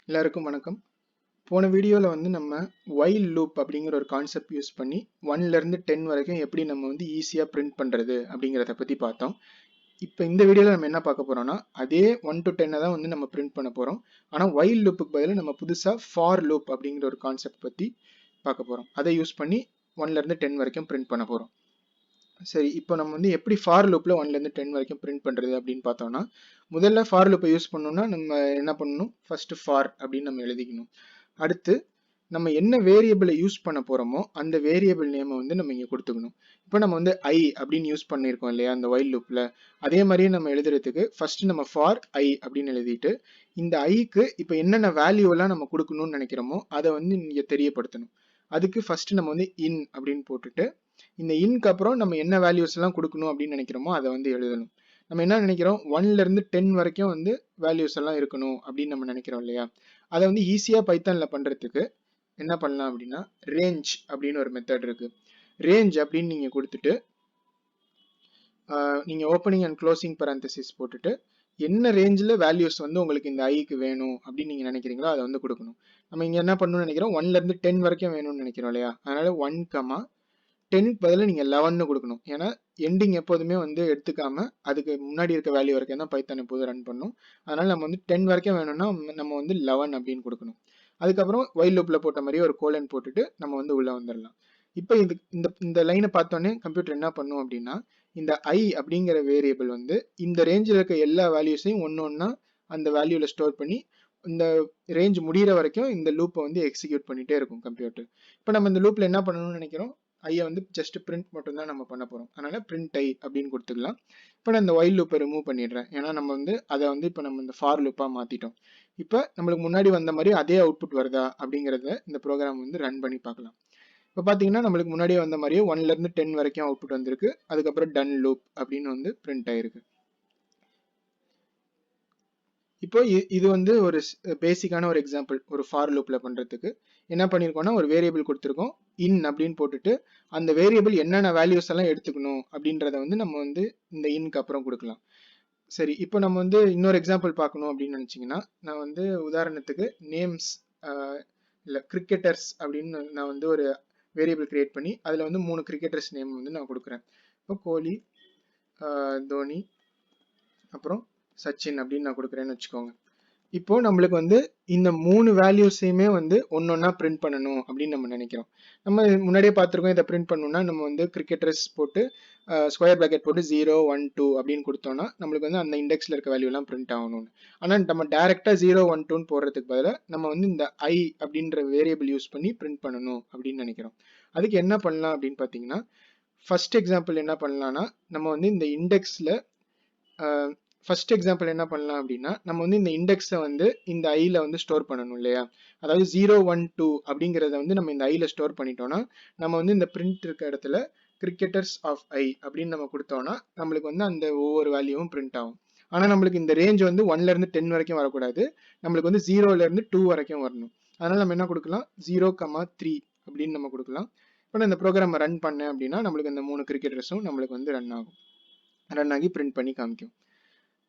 எல்லாருக்கும் வணக்கம். போன வீடியோவில் வந்து நம்ம while லூப் அப்படிங்கிற ஒரு கான்செப்ட் யூஸ் பண்ணி 1லேருந்து 10 வரைக்கும் எப்படி நம்ம வந்து ஈஸியாக பிரிண்ட் பண்ணுறது அப்படிங்கிறத பற்றி பார்த்தோம். இப்போ இந்த வீடியோவில் நம்ம என்ன பார்க்க போகிறோம்னா அதே 1 to 10 தான் வந்து நம்ம பிரிண்ட் பண்ண போகிறோம். ஆனால் while லூப்புக்கு பதில் நம்ம புதுசாக for லூப் அப்படிங்கிற ஒரு கான்செப்ட் பற்றி பார்க்க போகிறோம். அதை யூஸ் பண்ணி 1லேருந்து 10 வரைக்கும் பிரிண்ட் பண்ண போகிறோம். சரி, இப்போ நம்ம வந்து எப்படி ஃபார் லூப்பில் 1லேருந்து 10 வரைக்கும் பிரிண்ட் பண்ணுறது அப்படின்னு பார்த்தோம்னா, முதல்ல ஃபார் லூப்பை யூஸ் பண்ணணும்னா நம்ம என்ன பண்ணணும், ஃபர்ஸ்ட் ஃபார் அப்படின்னு நம்ம எழுதிக்கணும். அடுத்து நம்ம என்ன வேரியபிளை யூஸ் பண்ண போகிறோமோ அந்த வேரியபிள் நேமை வந்து நம்ம இங்கே கொடுத்துக்கணும். இப்போ நம்ம வந்து ஐ அப்படின்னு யூஸ் பண்ணியிருக்கோம் இல்லையா அந்த while லூப்பில், அதே மாதிரியே நம்ம எழுதுறதுக்கு ஃபர்ஸ்ட் நம்ம ஃபார் ஐ அப்படின்னு எழுதிட்டு இந்த ஐக்கு இப்போ என்னென்ன வேல்யூவெல்லாம் நம்ம கொடுக்கணும்னு நினைக்கிறோமோ அதை வந்து இங்கே தெரியப்படுத்தணும். அதுக்கு ஃபர்ஸ்ட் நம்ம வந்து இன் அப்படின்னு போட்டுட்டு இந்த இன்க்கு அப்புறம் நம்ம என்ன வேல்யூஸ் எல்லாம் கொடுக்கணும் அப்படின்னு நினைக்கிறோமோ அதை வந்து எழுதணும். நம்ம என்ன நினைக்கிறோம், 1லேருந்து 10 வரைக்கும் வந்து வேல்யூஸ் எல்லாம் இருக்கணும் அப்படின்னு நம்ம நினைக்கிறோம் இல்லையா. அதை வந்து ஈஸியா பைத்தான்ல பண்றதுக்கு என்ன பண்ணலாம் அப்படின்னா ரேஞ்ச் அப்படின்னு ஒரு மெத்தட் இருக்கு. ரேஞ்ச் அப்படின்னு நீங்க கொடுத்துட்டு நீங்க ஓப்பனிங் அண்ட் க்ளோசிங் பரந்தசிஸ் போட்டுட்டு என்ன ரேஞ்சில் வேல்யூஸ் வந்து உங்களுக்கு இந்த ஐக்கு வேணும் அப்படின்னு நீங்க நினைக்கிறீங்களோ அதை வந்து கொடுக்கணும். நம்ம இங்க என்ன பண்ணணும்னு நினைக்கிறோம், 1லேருந்து 10 வரைக்கும் வேணும்னு நினைக்கிறோம் இல்லையா. அதனால 1,10க்கு பதிலாக நீங்கள் 11 கொடுக்கணும். ஏன்னா எண்டிங் எப்போதுமே வந்து எடுத்துக்காம அதுக்கு முன்னாடி இருக்க வேல்யூ வரைக்கும் தான் பைத்தான் எப்போதும் ரன் பண்ணும். அதனால நம்ம வந்து 10 வரைக்கும் வேணும்னா நம்ம வந்து 11 அப்படின்னு கொடுக்கணும். அதுக்கப்புறம் while லூப்ல போட்ட மாதிரியே ஒரு கோலன் போட்டுட்டு நம்ம வந்து உள்ள வந்துடலாம். இப்போ இது இந்த லைனை பார்த்தோன்னே கம்ப்யூட்டர் என்ன பண்ணும் அப்படின்னா இந்த ஐ அப்படிங்கிற வேரியபிள் வந்து இந்த ரேஞ்சில் இருக்க எல்லா வேல்யூஸையும் ஒன்று அந்த வேல்யூவில் ஸ்டோர் பண்ணி இந்த ரேஞ்ச் முடிகிற வரைக்கும் இந்த லூப்பை வந்து எக்ஸிக்யூட் பண்ணிட்டே இருக்கும் கம்ப்யூட்டர். இப்போ நம்ம இந்த லூப்பில் என்ன பண்ணணும்னு நினைக்கிறோம், ஐயை வந்து ஜஸ்ட் பிரிண்ட் மட்டும் தான் நம்ம பண்ண போகிறோம். அதனால பிரிண்ட் ஐ அப்படின்னு கொடுத்துக்கலாம். இப்போ நான் இந்த while லூப்பை ரிமூவ் பண்ணிடுறேன். ஏன்னா நம்ம வந்து அதை வந்து இப்போ நம்ம இந்த ஃபார் லூப்பாக மாற்றிட்டோம். இப்போ நம்மளுக்கு முன்னாடி வந்த மாதிரி அதே அவுட்புட் வருதா அப்படிங்கிறத இந்த ப்ரோக்ராம் வந்து ரன் பண்ணி பார்க்கலாம். இப்போ பார்த்தீங்கன்னா நம்மளுக்கு முன்னாடியே வந்த மாதிரியே 1லேருந்து 10 வரைக்கும் அவுட்புட் வந்திருக்கு. அதுக்கப்புறம் டன் லூப் அப்படின்னு வந்து பிரிண்ட் ஆயிருக்கு. இப்போ இது வந்து ஒரு பேசிக்கான ஒரு எக்ஸாம்பிள். ஒரு ஃபார் லூப்ல பண்றதுக்கு என்ன பண்ணிருக்கோம்னா ஒரு வேரியபிள் கொடுத்துருக்கோம் இன் அப்படின்னு போட்டுட்டு அந்த வேரியபிள் என்னென்ன வேல்யூஸ் எல்லாம் எடுத்துக்கணும் அப்படின்றத வந்து நம்ம வந்து இந்த இன்க்கு அப்புறம் கொடுக்கலாம். சரி, இப்போ நம்ம வந்து இன்னொரு எக்ஸாம்பிள் பார்க்கணும் அப்படின்னு நினைச்சீங்கன்னா நான் வந்து உதாரணத்துக்கு நேம்ஸ் இல்லை கிரிக்கெட்டர்ஸ் அப்படின்னு நான் வந்து ஒரு வேரியபிள் கிரியேட் பண்ணி அதில் வந்து 3 கிரிக்கெட்டர்ஸ் நேம் வந்து நான் கொடுக்குறேன். இப்போ கோலி, தோனி, அப்புறம் சச்சின் அப்படின்னு நான் கொடுக்குறேன்னு வச்சுக்கோங்க. இப்போ நம்மளுக்கு வந்து இந்த 3 வேல்யூஸையுமே வந்து ஒன்னொன்னா பிரிண்ட் பண்ணணும் அப்படின்னு நம்ம நினைக்கிறோம். நம்ம முன்னாடியே பார்த்துருக்கோம், இதை பிரிண்ட் பண்ணணும்னா நம்ம வந்து கிரிக்கெட்டர்ஸ் போட்டு ஸ்கொயர் பிராக்கெட் போட்டு 0, 1, 2 அப்படின்னு கொடுத்தோம்னா நம்மளுக்கு வந்து அந்த இண்டெக்ஸ்ல இருக்க வேல்யூ எல்லாம் பிரிண்ட் ஆகணும்னு. ஆனால் நம்ம டைரக்டா 0, 1, 2 போடுறதுக்கு பதிலாக நம்ம வந்து இந்த ஐ அப்படின்ற வேரியபிள் யூஸ் பண்ணி பிரிண்ட் பண்ணணும் அப்படின்னு நினைக்கிறோம். அதுக்கு என்ன பண்ணலாம் அப்படின்னு பார்த்தீங்கன்னா ஃபர்ஸ்ட் எக்ஸாம்பிள் என்ன பண்ணலாம்னா நம்ம வந்து இந்த இண்டெக்ஸ்ல ஃபர்ஸ்ட் எக்ஸாம்பிள் என்ன பண்ணலாம் அப்படின்னா நம்ம வந்து இந்த இண்டெக்ஸை வந்து இந்த ஐல வந்து ஸ்டோர் பண்ணணும் இல்லையா. அதாவது 0, 1, 2 அப்படிங்கிறத வந்து நம்ம இந்த ஐல ஸ்டோர் பண்ணிட்டோம்னா நம்ம வந்து இந்த பிரிண்ட் இருக்க இடத்துல கிரிக்கெட்டர்ஸ் ஆஃப் ஐ அப்படின்னு நம்ம கொடுத்தோம்னா நம்மளுக்கு வந்து அந்த ஒவ்வொரு வேல்யூவும் பிரிண்ட் ஆகும். ஆனால் நம்மளுக்கு இந்த ரேஞ்ச் வந்து 1லேருந்து 10 வரைக்கும் வரக்கூடாது, நம்மளுக்கு வந்து 0லேருந்து 2 வரைக்கும் வரணும். அதனால நம்ம என்ன கொடுக்கலாம், 0,3 அப்படின்னு நம்ம கொடுக்கலாம். இப்போ நான் இந்த ப்ரோக்ராம் ரன் பண்ணேன் அப்படின்னா நம்மளுக்கு இந்த 3 கிரிக்கெட்டர்ஸும் நம்மளுக்கு வந்து ரன் ஆகி பிரிண்ட் பண்ணி காமிக்கும்.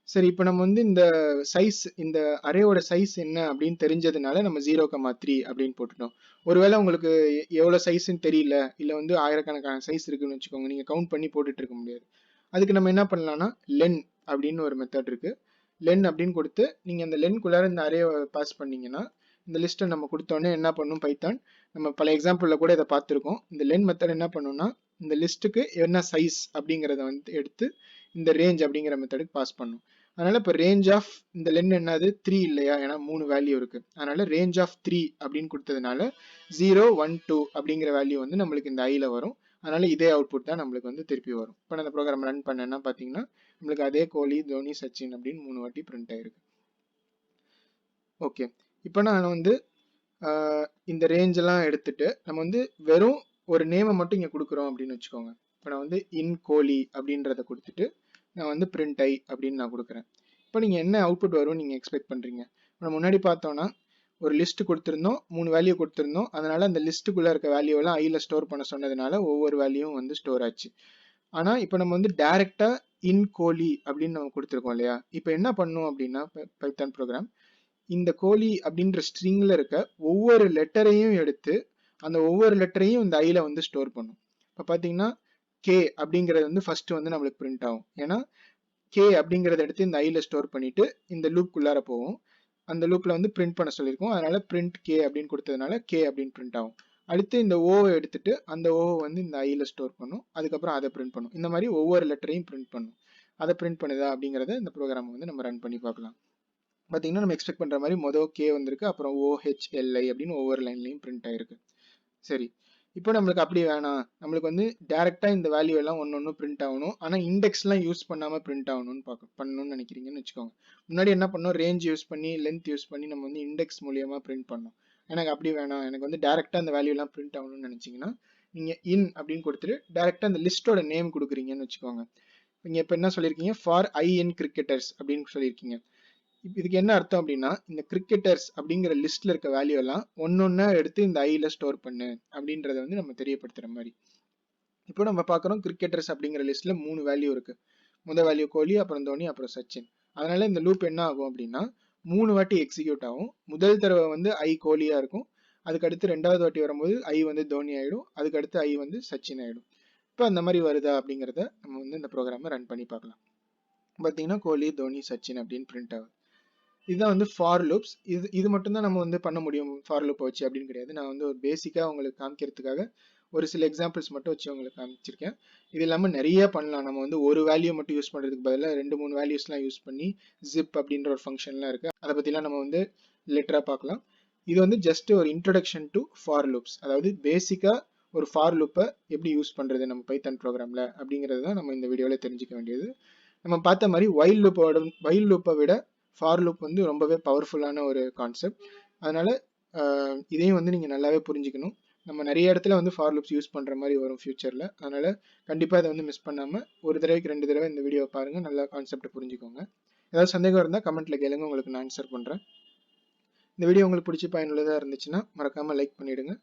சரி, இப்போ நம்ம வந்து இந்த சைஸ், இந்த அரேவோட சைஸ் என்ன அப்படின்னு தெரிஞ்சதுனால நம்ம 0,3 அப்படின்னு போட்டுட்டோம். ஒருவேளை உங்களுக்கு எவ்வளோ சைஸ்ன்னு தெரியல, இல்லை வந்து ஆயிரக்கணக்கான சைஸ் இருக்குன்னு வச்சுக்கோங்க, நீங்கள் கவுண்ட் பண்ணி போட்டுட்டு இருக்க முடியாது. அதுக்கு நம்ம என்ன பண்ணலாம்னா லென் அப்படின்னு ஒரு மெத்தட் இருக்கு. லென் அப்படின்னு கொடுத்து நீங்கள் அந்த லென்குள்ளார இந்த அரேவை பாஸ் பண்ணீங்கன்னா இந்த லிஸ்ட்டை நம்ம கொடுத்தோன்னே என்ன பண்ணும் பைத்தான், நம்ம பல எக்ஸாம்பிளில் கூட இதை பார்த்துருக்கோம். இந்த லென் மெத்தட் என்ன பண்ணும்னா இந்த லிஸ்ட்டுக்கு என்ன சைஸ் அப்படிங்கிறத வந்து எடுத்து இந்த ரேஞ்ச் அப்படிங்கிற மெத்தடுக்கு பாஸ் பண்ணும். அதனால இப்போ ரேஞ்ச் ஆஃப் இந்த லென் என்னது 3 இல்லையா, ஏன்னா 3 வேல்யூ இருக்கு. அதனால ரேஞ்ச் ஆஃப் 3 அப்படின்னு கொடுத்ததுனால 0, 1, 2 அப்படிங்கிற வேல்யூ வந்து நம்மளுக்கு இந்த ஐல வரும். அதனால இதே அவுட்புட் தான் நம்மளுக்கு வந்து திருப்பி வரும். இப்போ நான் இந்த ப்ரோக்ராம் ரன் பண்ணேன்னா பார்த்தீங்கன்னா நம்மளுக்கு அதே கோலி, தோனி, சச்சின் அப்படின்னு 3 வாட்டி பிரிண்ட் ஆயிருக்கு. ஓகே, இப்போ நான் வந்து இந்த ரேஞ்ச் எல்லாம் எடுத்துட்டு நம்ம வந்து வெறும் ஒரு நேமை மட்டும் இங்கே கொடுக்குறோம் அப்படின்னு வச்சுக்கோங்க. இப்போ நான் வந்து இன் கோலி அப்படின்றத கொடுத்துட்டு நான் வந்து பிரிண்ட் ஐ அப்படின்னு நான் கொடுக்குறேன். இப்போ நீங்கள் என்ன அவுட்புட் வரும் நீங்கள் எக்ஸ்பெக்ட் பண்ணுறீங்க. நம்ம முன்னாடி பார்த்தோன்னா ஒரு லிஸ்ட் கொடுத்துருந்தோம், 3 வேல்யூ கொடுத்துருந்தோம். அதனால அந்த லிஸ்ட்டுக்குள்ளே இருக்க வேல்யூவெல்லாம் ஐயில் ஸ்டோர் பண்ண சொன்னதுனால ஒவ்வொரு வேல்யூவும் வந்து ஸ்டோர் ஆச்சு. ஆனால் இப்போ நம்ம வந்து டைரெக்டாக இன் கோலி அப்படின்னு நம்ம கொடுத்துருக்கோம் இல்லையா. இப்போ என்ன பண்ணும் அப்படின்னா பைத்தான் ப்ரோக்ராம் இந்த கோழி அப்படின்ற ஸ்ட்ரிங்ல இருக்க ஒவ்வொரு லெட்டரையும் எடுத்து அந்த ஒவ்வொரு லெட்டரையும் இந்த ஐல வந்து ஸ்டோர் பண்ணும். இப்ப பாத்தீங்கன்னா கே அப்படிங்கிறது வந்து ஃபர்ஸ்ட் வந்து நம்மளுக்கு பிரிண்ட் ஆகும். ஏன்னா கே அப்படிங்கறத எடுத்து இந்த ஐல ஸ்டோர் பண்ணிட்டு இந்த லூப் உள்ளார போகும். அந்த லூப்ல வந்து பிரிண்ட் பண்ண சொல்லியிருக்கோம். அதனால பிரிண்ட் கே அப்படின்னு கொடுத்ததுனால கே அப்படின்னு பிரிண்ட் ஆகும். அடுத்து இந்த ஓவை எடுத்துட்டு அந்த ஓவை வந்து இந்த ஐல ஸ்டோர் பண்ணும். அதுக்கப்புறம் அதை பிரிண்ட் பண்ணும். இந்த மாதிரி ஒவ்வொரு லெட்டரையும் பிரிண்ட் பண்ணும். அதை பிரிண்ட் பண்ணுதா அப்படிங்கறத இந்த ப்ரோக்ராம் வந்து நம்ம ரன் பண்ணி பார்க்கலாம். பாத்தீங்கன்னா நம்ம எக்ஸ்பெக்ட் பண்ற மாதிரி மொதல் கே வந்திருக்கு, அப்புறம் OHLI அப்படின்னு ஒவ்வொரு லைன்லயும் பிரிண்ட் ஆயிருக்கு. சரி, இப்போ நம்மளுக்கு அப்படி வேணாம், நம்மளுக்கு வந்து டைரக்டா இந்த வேல்யூ எல்லாம் ஒன்னொன்னு பிரிண்ட் ஆகணும், ஆனா இண்டெக்ஸ் எல்லாம் யூஸ் பண்ணாம பிரிண்ட் ஆகணும்னு பண்ணணும்னு நினைக்கிறீங்கன்னு வச்சுக்கோங்க. முன்னாடி என்ன பண்ணோம், ரேஞ்ச் யூஸ் பண்ணி லென்த் யூஸ் பண்ணி நம்ம வந்து இண்டெக்ஸ் மூலியமா பிரிண்ட் பண்ணோம். எனக்கு அப்படி வேணாம், எனக்கு வந்து டைரக்டா அந்த வேல்யூ எல்லாம் பிரிண்ட் ஆகணும்னு நினைச்சீங்கன்னா நீங்க இன் அப்படின்னு கொடுத்துட்டு டைரக்டா அந்த லிஸ்டோட நேம் கொடுக்குறீங்கன்னு வச்சுக்கோங்க. நீங்க இப்ப என்ன சொல்லிருக்கீங்க, ஃபார் ஐ இன் கிரிக்கெட்டர்ஸ் அப்படின்னு சொல்லியிருக்கீங்க. இதுக்கு என்ன அர்த்தம் அப்படின்னா, இந்த கிரிக்கெட்டர்ஸ் அப்படிங்கிற லிஸ்ட்ல இருக்க வேல்யூ எல்லாம் ஒன்னொன்னா எடுத்து இந்த ஐல ஸ்டோர் பண்ணு அப்படின்றத வந்து நம்ம தெரியப்படுத்துற மாதிரி. இப்போ நம்ம பாக்குறோம் கிரிக்கெட்டர்ஸ் அப்படிங்கிற லிஸ்ட்ல 3 வேல்யூ இருக்கு. முதல் வேல்யூ கோலி, அப்புறம் தோனி, அப்புறம் சச்சின். அதனால இந்த லூப் என்ன ஆகும் அப்படின்னா 3 வாட்டி எக்ஸிக்யூட் ஆகும். முதல் தடவை வந்து ஐ கோலியா இருக்கும், அதுக்கு அடுத்து 2வது வாட்டி வரும்போது ஐ வந்து தோனி ஆயிடும், அதுக்கு அடுத்து ஐ வந்து சச்சின் ஆயிடும். இப்போ அந்த மாதிரி வருதா அப்படிங்கிறத நம்ம வந்து இந்த ப்ரோக்ராமை ரன் பண்ணி பார்க்கலாம். பாத்தீங்கன்னா கோலி, தோனி, சச்சின் அப்படின்னு பிரிண்ட் ஆகுது. இதுதான் வந்து ஃபார் லூப்ஸ். இது மட்டும் தான் நம்ம வந்து பண்ண முடியும் ஃபார் லூப் வச்சு அப்படின்னு கிடையாது. நான் வந்து ஒரு பேசிக்கா உங்களுக்கு காமிக்கிறதுக்காக ஒரு சில எக்ஸாம்பிள்ஸ் மட்டும் வச்சு உங்களுக்கு காமிச்சிருக்கேன். இது இல்லாமல் நிறைய பண்ணலாம். நம்ம வந்து ஒரு வேல்யூ மட்டும் யூஸ் பண்றதுக்கு பதிலாக 2-3 வேல்யூஸ்லாம் யூஸ் பண்ணி ஜிப் அப்படின்ற ஒரு ஃபங்க்ஷன்லாம் இருக்கு. அதை பத்திலாம் நம்ம வந்து லிட்டரா பார்க்கலாம். இது வந்து ஜஸ்ட் ஒரு இன்ட்ரோடக்ஷன் டு ஃபார் லூப்ஸ், அதாவது பேசிக்கா ஒரு ஃபார் லூப்பை எப்படி யூஸ் பண்றது நம்ம பைத்தான் ப்ரோக்ராம்ல அப்படிங்கிறது தான் நம்ம இந்த வீடியோவில் தெரிஞ்சுக்க வேண்டியது. நம்ம பார்த்த மாதிரி வைல் லூப்பை விட ஃபார் லூப் வந்து ரொம்பவே பவர்ஃபுல்லான ஒரு கான்செப்ட். அதனால இதையும் வந்து நீங்க நல்லாவே புரிஞ்சுக்கணும். நம்ம நிறைய இடத்துல வந்து ஃபார் லூப்ஸ் யூஸ் பண்ற மாதிரி வரும் ஃபியூச்சர்ல. அதனால கண்டிப்பா இதை வந்து மிஸ் பண்ணாம ஒரு தடவைக்கு 2 தடவை இந்த வீடியோ பாருங்க, நல்லா கான்செப்ட் புரிஞ்சுக்கோங்க. ஏதாவது சந்தேகம் இருந்தா கமெண்ட்ல கேளுங்க, உங்களுக்கு நான் ஆன்சர் பண்றேன். இந்த வீடியோ உங்களுக்கு பிடிச்சி பயனுள்ளதா இருந்துச்சுன்னா மறக்காம லைக் பண்ணிடுங்க,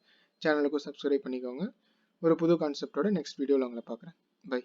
சேனலுக்கும் சப்ஸ்கிரைப் பண்ணிக்கோங்க. ஒரு புது கான்செப்டோட நெக்ஸ்ட் வீடியோவில் உங்களை பார்க்குறேன். பை.